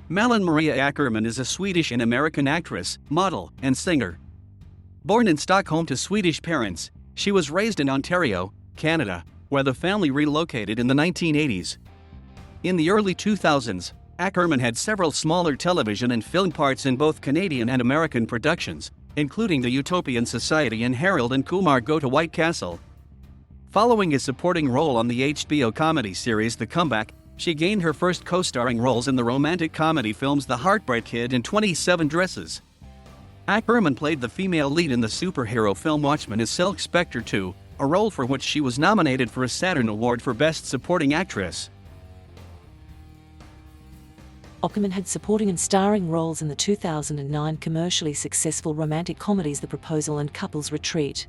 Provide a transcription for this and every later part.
Malin Akerman is a Swedish and American actress, model, and singer. Born in Stockholm to Swedish parents, she was raised in Ontario, Canada, where the family relocated in the 1980s. In the early 2000s, Akerman had several smaller television and film parts in both Canadian and American productions, including The Utopian Society and Harold and Kumar Go to White Castle. Following a supporting role on the HBO comedy series The Comeback, she gained her first co-starring roles in the romantic comedy films The Heartbreak Kid and 27 Dresses. Akerman played the female lead in the superhero film Watchmen as Silk Spectre 2, a role for which she was nominated for a Saturn Award for Best Supporting Actress. Akerman had supporting and starring roles in the 2009 commercially successful romantic comedies The Proposal and Couples Retreat.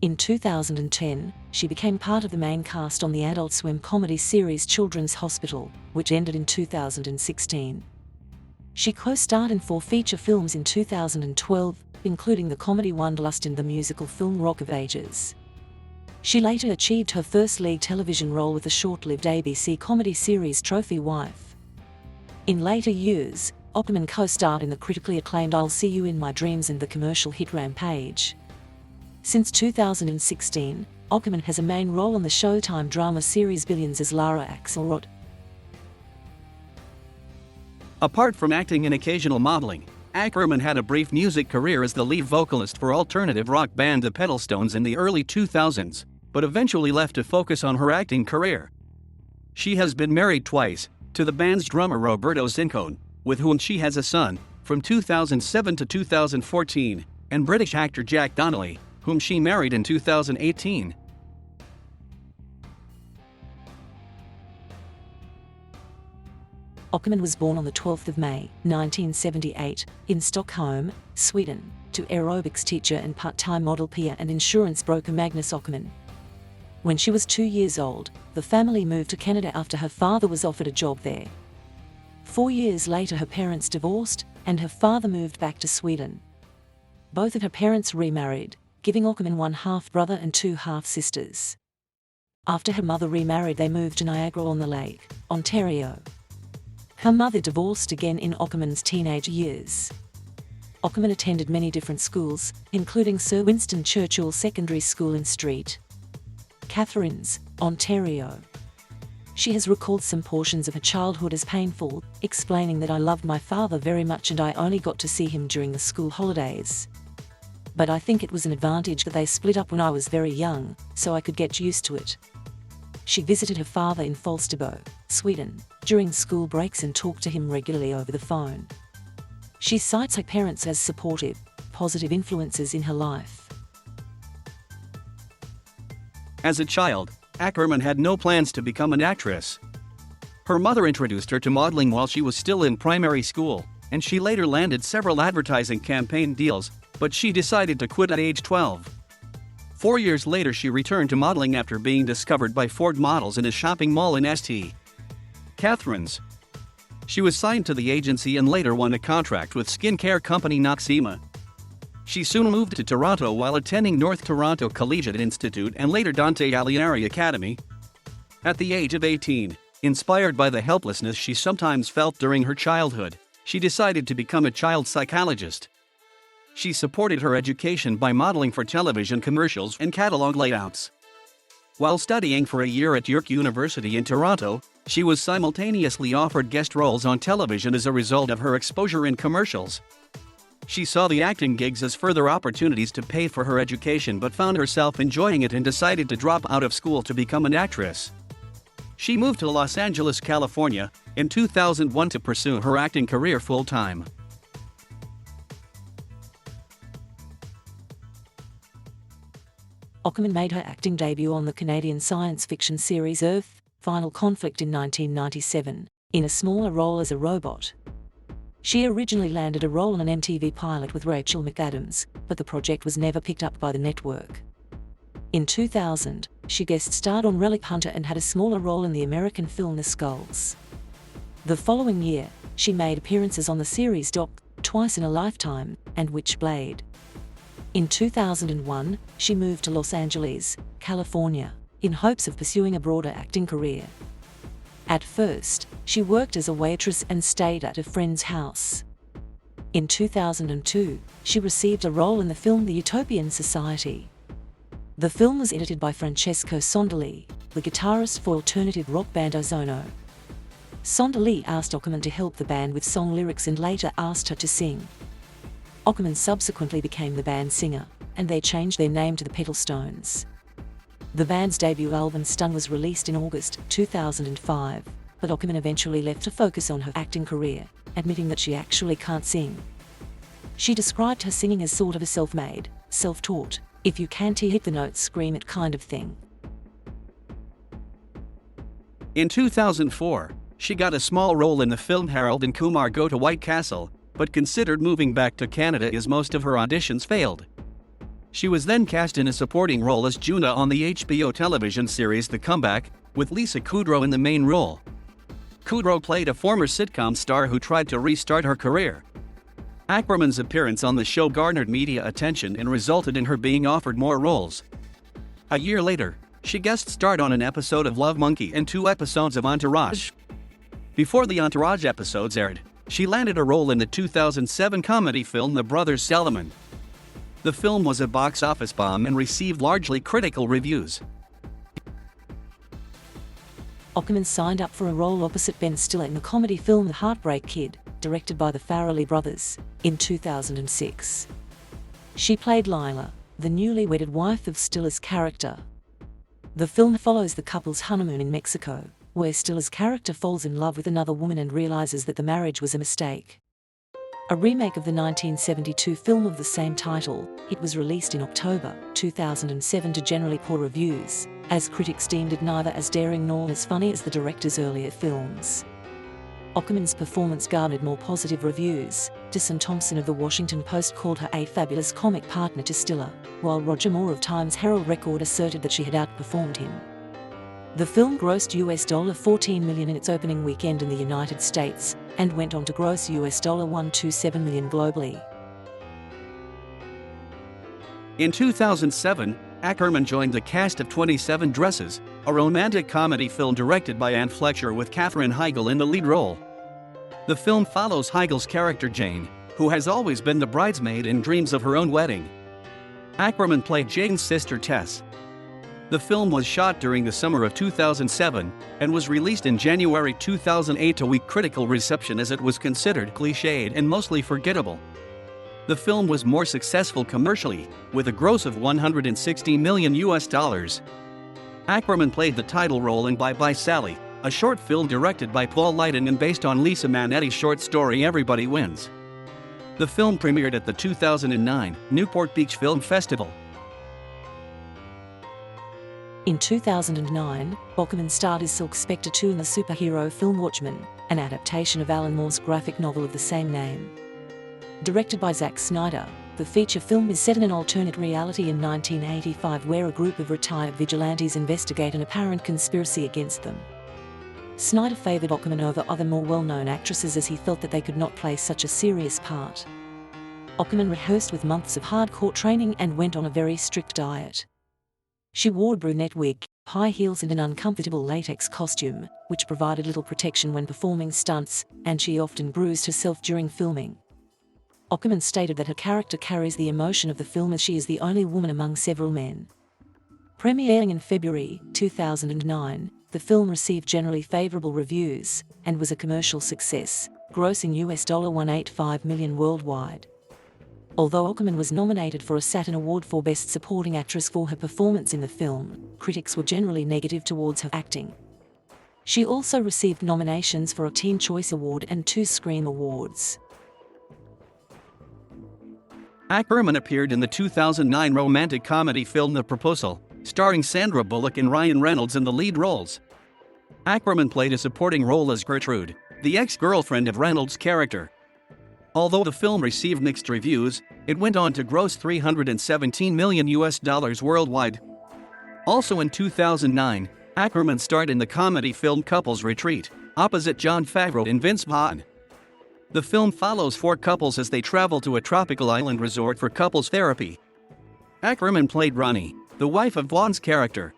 In 2010, she became part of the main cast on the Adult Swim comedy series Children's Hospital, which ended in 2016. She co-starred in 4 feature films in 2012, including the comedy Wanderlust and the musical film Rock of Ages. She later achieved her first lead television role with the short-lived ABC comedy series Trophy Wife. In later years, Akerman co-starred in the critically acclaimed I'll See You in My Dreams and the commercial hit Rampage. Since 2016, Akerman has a main role on the Showtime drama series Billions as Lara Axelrod. Apart from acting and occasional modeling, Akerman had a brief music career as the lead vocalist for alternative rock band The Pedalstones in the early 2000s, but eventually left to focus on her acting career. She has been married twice, to the band's drummer Roberto Zincone, with whom she has a son, from 2007 to 2014, and British actor Jack Donnelly, whom she married in 2018. Akerman was born on the 12th of May, 1978, in Stockholm, Sweden, to aerobics teacher and part-time model Pia and insurance broker Magnus Akerman. When she was 2 years old, the family moved to Canada after her father was offered a job there. 4 years later her parents divorced, and her father moved back to Sweden. Both of her parents remarried, giving Akerman 1 half-brother and 2 half-sisters. After her mother remarried they moved to Niagara-on-the-Lake, Ontario. Her mother divorced again in Akerman's teenage years. Akerman attended many different schools, including Sir Winston Churchill Secondary School in St. Catharines, Ontario. She has recalled some portions of her childhood as painful, explaining that I loved my father very much and I only got to see him during the school holidays. But I think it was an advantage that they split up when I was very young, so I could get used to it. She visited her father in Falsterbo, Sweden, during school breaks and talked to him regularly over the phone. She cites her parents as supportive, positive influences in her life. As a child, Akerman had no plans to become an actress. Her mother introduced her to modeling while she was still in primary school, and she later landed several advertising campaign deals, but she decided to quit at age 12. 4 years later she returned to modeling after being discovered by Ford models in a shopping mall in St. Catharines. She was signed to the agency and later won a contract with skincare company Noxzema. She soon moved to Toronto while attending North Toronto Collegiate Institute and later Dante Alighieri Academy. At the age of 18, inspired by the helplessness she sometimes felt during her childhood, she decided to become a child psychologist. She supported her education by modeling for television commercials and catalog layouts. While studying for a year at York University in Toronto, she was simultaneously offered guest roles on television as a result of her exposure in commercials. She saw the acting gigs as further opportunities to pay for her education but found herself enjoying it and decided to drop out of school to become an actress. She moved to Los Angeles, California, in 2001 to pursue her acting career full-time. Akerman made her acting debut on the Canadian science fiction series Earth, Final Conflict in 1997, in a smaller role as a robot. She originally landed a role on an MTV pilot with Rachel McAdams, but the project was never picked up by the network. In 2000, she guest-starred on Relic Hunter and had a smaller role in the American film The Skulls. The following year, she made appearances on the series Doc, Twice in a Lifetime, and Witchblade. In 2001, she moved to Los Angeles, California, in hopes of pursuing a broader acting career. At first, she worked as a waitress and stayed at a friend's house. In 2002, she received a role in the film The Utopian Society. The film was edited by Francesco Sondoli, the guitarist for alternative rock band Ozono. Sondoli asked Akerman to help the band with song lyrics and later asked her to sing. Akerman subsequently became the band's singer, and they changed their name to the Petalstones. The band's debut album Stun was released in August 2005, but Akerman eventually left to focus on her acting career, admitting that she actually can't sing. She described her singing as sort of a self-made, self-taught, if you can't hit the notes scream it kind of thing. In 2004, she got a small role in the film Harold and Kumar Go to White Castle, but considered moving back to Canada as most of her auditions failed. She was then cast in a supporting role as Juna on the HBO television series The Comeback, with Lisa Kudrow in the main role. Kudrow played a former sitcom star who tried to restart her career. Akerman's appearance on the show garnered media attention and resulted in her being offered more roles. A year later, she guest starred on an episode of Love Monkey and 2 episodes of Entourage. Before the Entourage episodes aired, she landed a role in the 2007 comedy film The Brothers Salomon. The film was a box office bomb and received largely critical reviews. Akerman signed up for a role opposite Ben Stiller in the comedy film The Heartbreak Kid, directed by the Farrelly brothers, in 2006. She played Lila, the newly wedded wife of Stiller's character. The film follows the couple's honeymoon in Mexico, where Stiller's character falls in love with another woman and realizes that the marriage was a mistake. A remake of the 1972 film of the same title, it was released in October 2007 to generally poor reviews, as critics deemed it neither as daring nor as funny as the director's earlier films. Akerman's performance garnered more positive reviews. Dyson Thompson of The Washington Post called her a fabulous comic partner to Stiller, while Roger Moore of Times Herald Record asserted that she had outperformed him. The film grossed $14 million in its opening weekend in the United States, and went on to gross $127 million globally. In 2007, Akerman joined the cast of 27 Dresses, a romantic comedy film directed by Anne Fletcher with Katherine Heigl in the lead role. The film follows Heigl's character Jane, who has always been the bridesmaid and dreams of her own wedding. Akerman played Jane's sister Tess. The film was shot during the summer of 2007 and was released in January 2008 to weak critical reception as it was considered cliched and mostly forgettable. The film was more successful commercially, with a gross of $160 million. Akerman played the title role in Bye Bye Sally, a short film directed by Paul Leyden and based on Lisa Manetti's short story Everybody Wins. The film premiered at the 2009 Newport Beach Film Festival. In 2009, Akerman starred as Silk Spectre 2 in the superhero film Watchmen, an adaptation of Alan Moore's graphic novel of the same name. Directed by Zack Snyder, the feature film is set in an alternate reality in 1985 where a group of retired vigilantes investigate an apparent conspiracy against them. Snyder favored Akerman over other more well-known actresses as he felt that they could not play such a serious part. Akerman rehearsed with months of hardcore training and went on a very strict diet. She wore a brunette wig, high heels and an uncomfortable latex costume, which provided little protection when performing stunts, and she often bruised herself during filming. Akerman stated that her character carries the emotion of the film as she is the only woman among several men. Premiering in February 2009, the film received generally favorable reviews and was a commercial success, grossing $185 million worldwide. Although Akerman was nominated for a Saturn Award for Best Supporting Actress for her performance in the film, critics were generally negative towards her acting. She also received nominations for a Teen Choice Award and 2 Scream Awards. Akerman appeared in the 2009 romantic comedy film The Proposal, starring Sandra Bullock and Ryan Reynolds in the lead roles. Akerman played a supporting role as Gertrude, the ex-girlfriend of Reynolds' character. Although the film received mixed reviews, it went on to gross $317 million worldwide. Also in 2009, Akerman starred in the comedy film Couples Retreat, opposite Jon Favreau and Vince Vaughn. The film follows 4 couples as they travel to a tropical island resort for couples therapy. Akerman played Ronnie, the wife of Vaughn's character.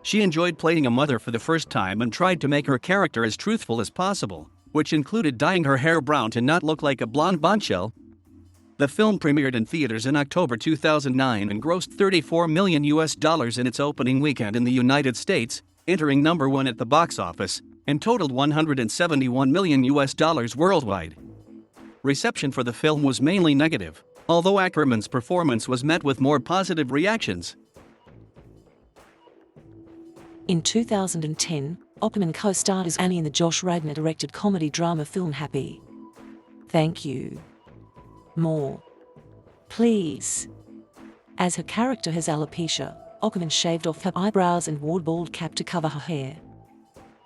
She enjoyed playing a mother for the first time and tried to make her character as truthful as possible, which included dyeing her hair brown to not look like a blonde bombshell. The film premiered in theaters in October 2009 and grossed $34 million in its opening weekend in the United States, entering number 1 at the box office, and totaled $171 million worldwide. Reception for the film was mainly negative, although Akerman's performance was met with more positive reactions. In 2010, Akerman co-starred as Annie in the Josh Radnor-directed comedy drama film Happy. Thank you. More. Please. As her character has alopecia, Akerman shaved off her eyebrows and wore a bald cap to cover her hair.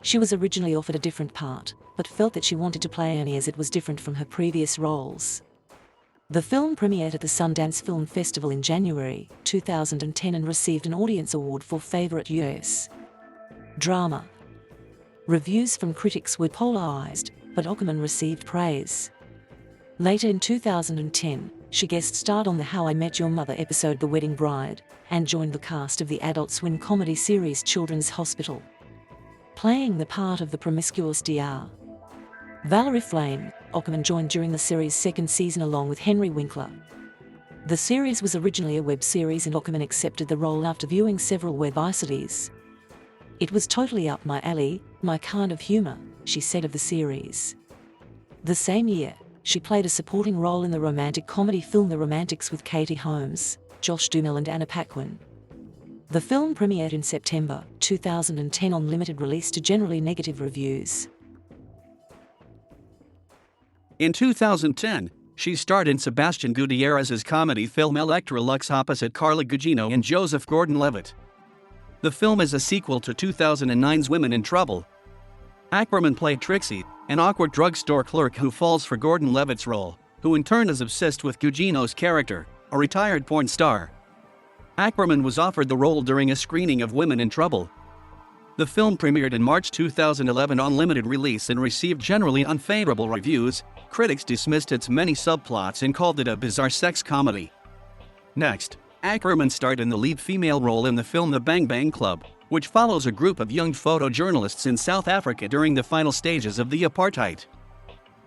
She was originally offered a different part, but felt that she wanted to play Annie as it was different from her previous roles. The film premiered at the Sundance Film Festival in January 2010 and received an Audience Award for Favorite U.S. Drama. Reviews from critics were polarized, but Akerman received praise. Later in 2010, she guest-starred on the How I Met Your Mother episode The Wedding Bride, and joined the cast of the Adult Swim comedy series Children's Hospital. Playing the part of the promiscuous Dr. Valerie Flame, Akerman joined during the series' second season along with Henry Winkler. The series was originally a web series and Akerman accepted the role after viewing several webisities. "It was totally up my alley, my kind of humor," she said of the series. The same year, she played a supporting role in the romantic comedy film The Romantics with Katie Holmes, Josh Duhamel and Anna Paquin. The film premiered in September 2010 on limited release to generally negative reviews. In 2010, she starred in Sebastian Gutierrez's comedy film Electra Lux opposite Carla Gugino and Joseph Gordon-Levitt. The film is a sequel to 2009's Women in Trouble. Akerman played Trixie, an awkward drugstore clerk who falls for Gordon-Levitt's role, who in turn is obsessed with Gugino's character, a retired porn star. Akerman was offered the role during a screening of Women in Trouble. The film premiered in March 2011 on limited release and received generally unfavorable reviews. Critics dismissed its many subplots and called it a bizarre sex comedy. Next, Akerman starred in the lead female role in the film The Bang Bang Club, which follows a group of young photojournalists in South Africa during the final stages of the apartheid.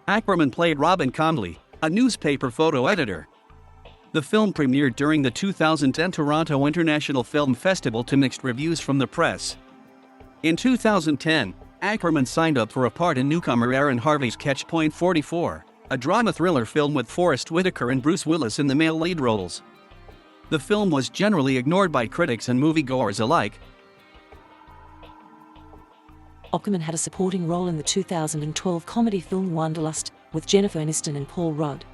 Akerman played Robin Conley, a newspaper photo editor. The film premiered during the 2010 Toronto International Film Festival to mixed reviews from the press. In 2010, Akerman signed up for a part in newcomer Aaron Harvey's Catchpoint 44, a drama thriller film with Forrest Whitaker and Bruce Willis in the male lead roles. The film was generally ignored by critics and moviegoers alike. Akerman had a supporting role in the 2012 comedy film Wanderlust, with Jennifer Aniston and Paul Rudd.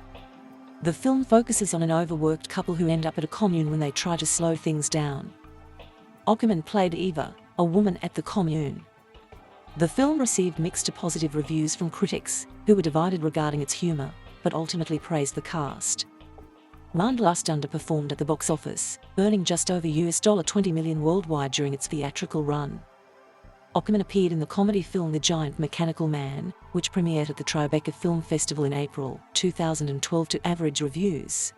The film focuses on an overworked couple who end up at a commune when they try to slow things down. Akerman played Eva, a woman at the commune. The film received mixed to positive reviews from critics, who were divided regarding its humor, but ultimately praised the cast. Wanderlust underperformed at the box office, earning just over $20 million worldwide during its theatrical run. Akerman appeared in the comedy film The Giant Mechanical Man, which premiered at the Tribeca Film Festival in April 2012 to average reviews.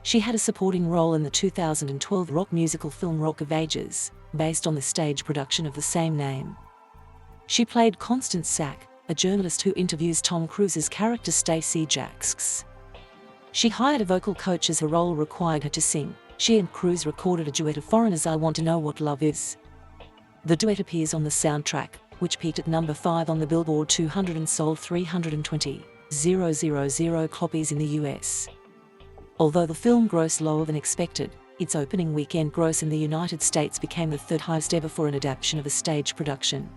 She had a supporting role in the 2012 rock musical film Rock of Ages, based on the stage production of the same name. She played Constance Sack, a journalist who interviews Tom Cruise's character Stacey Jaxx. She hired a vocal coach as her role required her to sing. She and Cruise recorded a duet of Foreigner's I Want to Know What Love Is. The duet appears on the soundtrack, which peaked at number 5 on the Billboard 200 and sold 320,000 copies in the US. Although the film grossed lower than expected, its opening weekend gross in the United States became the third highest ever for an adaptation of a stage production.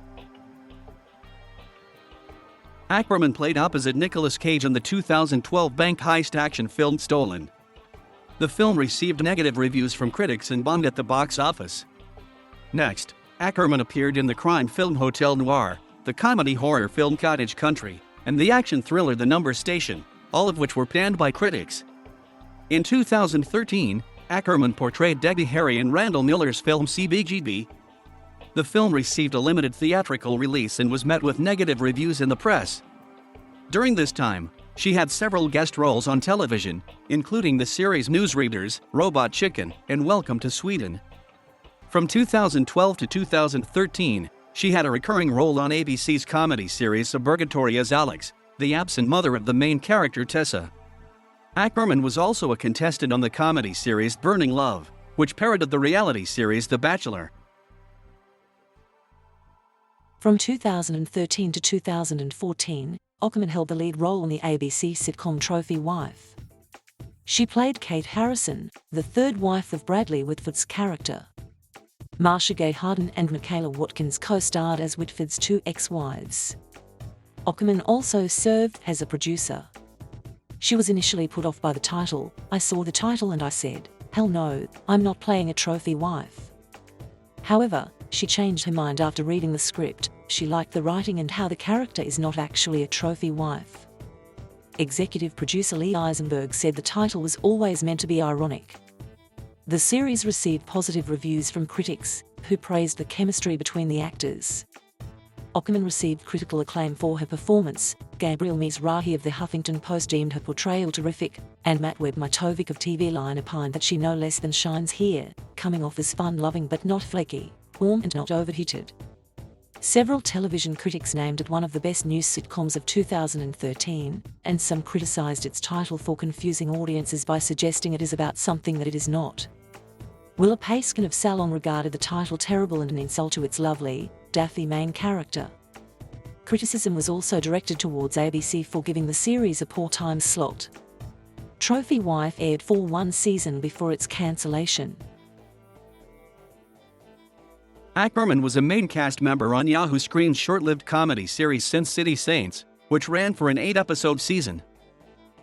Akerman played opposite Nicolas Cage in the 2012 bank heist action film Stolen. The film received negative reviews from critics and bombed at the box office. Next, Akerman appeared in the crime film Hotel Noir, the comedy horror film Cottage Country, and the action thriller The Number Station, all of which were panned by critics. In 2013, Akerman portrayed Debbie Harry in Randall Miller's film CBGB. The film received a limited theatrical release and was met with negative reviews in the press. During this time, she had several guest roles on television, including the series Newsreaders, Robot Chicken, and Welcome to Sweden. From 2012 to 2013, she had a recurring role on ABC's comedy series Suburgatory as Alex, the absent mother of the main character Tessa. Akerman was also a contestant on the comedy series Burning Love, which parodied the reality series The Bachelor. From 2013 to 2014, Akerman held the lead role in the ABC sitcom Trophy Wife. She played Kate Harrison, the third wife of Bradley Whitford's character. Marcia Gay Harden and Michaela Watkins co-starred as Whitford's two ex-wives. Akerman also served as a producer. She was initially put off by the title. "I saw the title and I said, hell no, I'm not playing a trophy wife." However, she changed her mind after reading the script. She liked the writing and how the character is not actually a trophy wife. Executive producer Lee Eisenberg said the title was always meant to be ironic. The series received positive reviews from critics, who praised the chemistry between the actors. Akerman received critical acclaim for her performance. Gabriel Mizrahi of the Huffington Post deemed her portrayal terrific, and Matt Webb-Matovic of TV Line opined that she no less than shines here, coming off as fun-loving but not flaky, warm and not overheated. Several television critics named it one of the best news sitcoms of 2013, and some criticized its title for confusing audiences by suggesting it is about something that it is not. Willa Paskin of Salon regarded the title terrible and an insult to its lovely, daffy main character. Criticism was also directed towards ABC for giving the series a poor time slot. Trophy Wife aired for one season before its cancellation. Akerman was a main cast member on Yahoo Screen's short-lived comedy series Sin City Saints, which ran for an 8-episode season.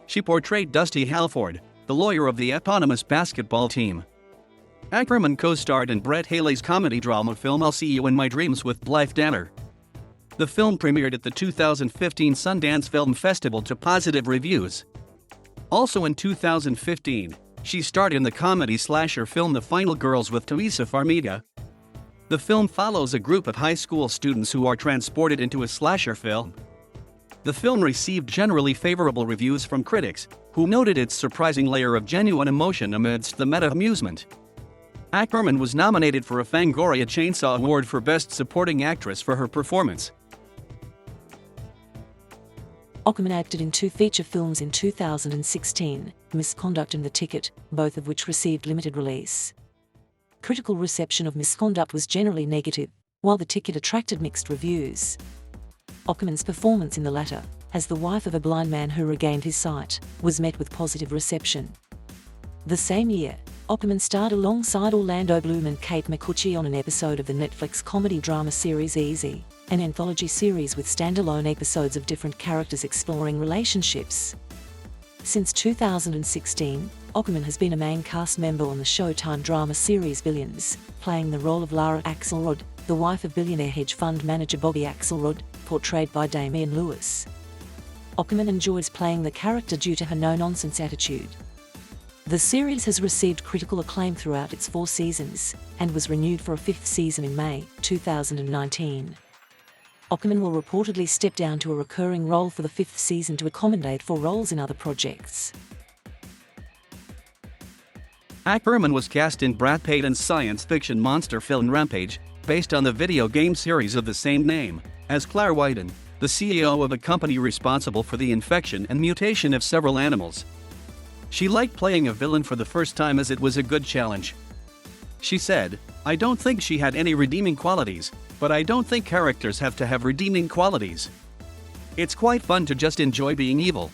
She portrayed Dusty Halford, the lawyer of the eponymous basketball team. Akerman co-starred in Brett Haley's comedy drama film I'll See You in My Dreams with Blythe Danner. The film premiered at the 2015 Sundance Film Festival to positive reviews. Also in 2015, she starred in the comedy slasher film The Final Girls with Teresa Farmiga. The film follows a group of high school students who are transported into a slasher film. The film received generally favorable reviews from critics, who noted its surprising layer of genuine emotion amidst the meta-amusement. Akerman was nominated for a Fangoria Chainsaw Award for Best Supporting Actress for her performance. Akerman acted in two feature films in 2016, Misconduct and The Ticket, both of which received limited release. Critical reception of Misconduct was generally negative, while The Ticket attracted mixed reviews. Akerman's performance in the latter, as the wife of a blind man who regained his sight, was met with positive reception. The same year, Akerman starred alongside Orlando Bloom and Kate McCutcheon on an episode of the Netflix comedy drama series Easy, an anthology series with standalone episodes of different characters exploring relationships. Since 2016, Akerman has been a main cast member on the Showtime drama series Billions, playing the role of Lara Axelrod, the wife of billionaire hedge fund manager Bobby Axelrod, portrayed by Damian Lewis. Akerman enjoys playing the character due to her no-nonsense attitude. The series has received critical acclaim throughout its 4 seasons, and was renewed for a 5th season in May 2019. Akerman will reportedly step down to a recurring role for the 5th season to accommodate for roles in other projects. Akerman was cast in Brad Peyton's science fiction monster film Rampage, based on the video game series of the same name, as Claire Wyden, the CEO of a company responsible for the infection and mutation of several animals. She liked playing a villain for the first time as it was a good challenge. She said, "I don't think she had any redeeming qualities, but I don't think characters have to have redeeming qualities. It's quite fun to just enjoy being evil."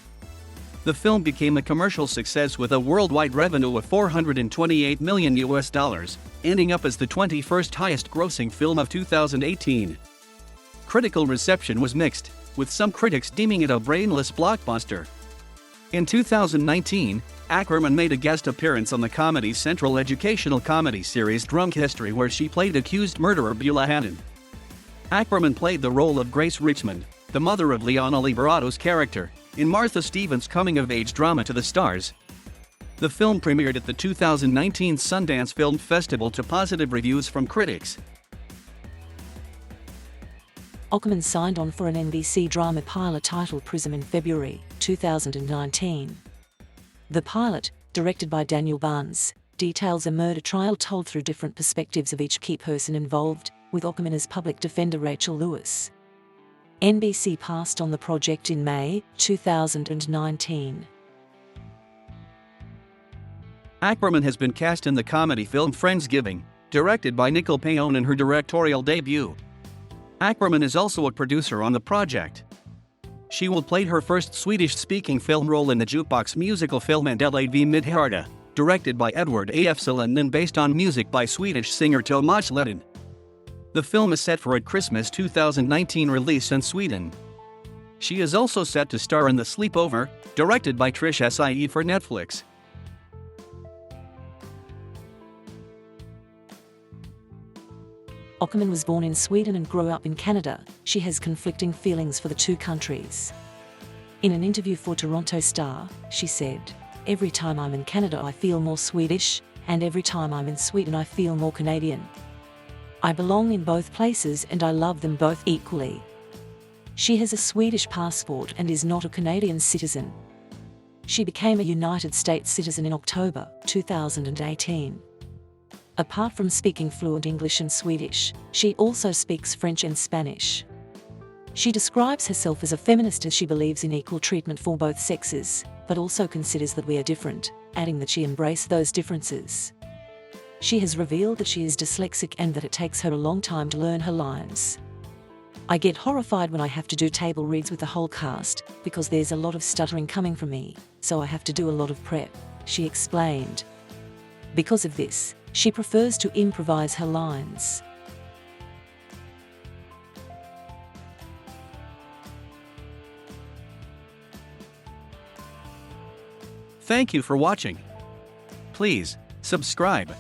The film became a commercial success with a worldwide revenue of $428 million, ending up as the 21st highest grossing film of 2018. Critical reception was mixed, with some critics deeming it a brainless blockbuster. In 2019, Akerman made a guest appearance on the Comedy Central educational comedy series Drunk History, where she played accused murderer Beulah Hannon. Akerman played the role of Grace Richmond, the mother of Liana Liberato's character, in Martha Stevens' coming-of-age drama To the Stars. The film premiered at the 2019 Sundance Film Festival to positive reviews from critics. Akerman signed on for an NBC drama pilot titled Prism in February 2019. The pilot, directed by Daniel Barnes, details a murder trial told through different perspectives of each key person involved, with Akerman as public defender Rachel Lewis. NBC passed on the project in May 2019. Akerman has been cast in the comedy film Friendsgiving, directed by Nicole Payon in her directorial debut. Akerman is also a producer on the project. She will play her first Swedish-speaking film role in the jukebox musical film Andela v Midharda, directed by Edward A.F. Salonen and based on music by Swedish singer Tomas Ledin. The film is set for a Christmas 2019 release in Sweden. She is also set to star in The Sleepover, directed by Trish Saeed for Netflix. Akerman was born in Sweden and grew up in Canada. She has conflicting feelings for the two countries. In an interview for Toronto Star, she said, "Every time I'm in Canada I feel more Swedish, and every time I'm in Sweden I feel more Canadian. I belong in both places and I love them both equally." She has a Swedish passport and is not a Canadian citizen. She became a United States citizen in October 2018. Apart from speaking fluent English and Swedish, she also speaks French and Spanish. She describes herself as a feminist as she believes in equal treatment for both sexes, but also considers that we are different, adding that she embraces those differences. She has revealed that she is dyslexic and that it takes her a long time to learn her lines. "I get horrified when I have to do table reads with the whole cast, because there's a lot of stuttering coming from me, so I have to do a lot of prep," she explained. Because of this, she prefers to improvise her lines. Thank you for watching. Please subscribe.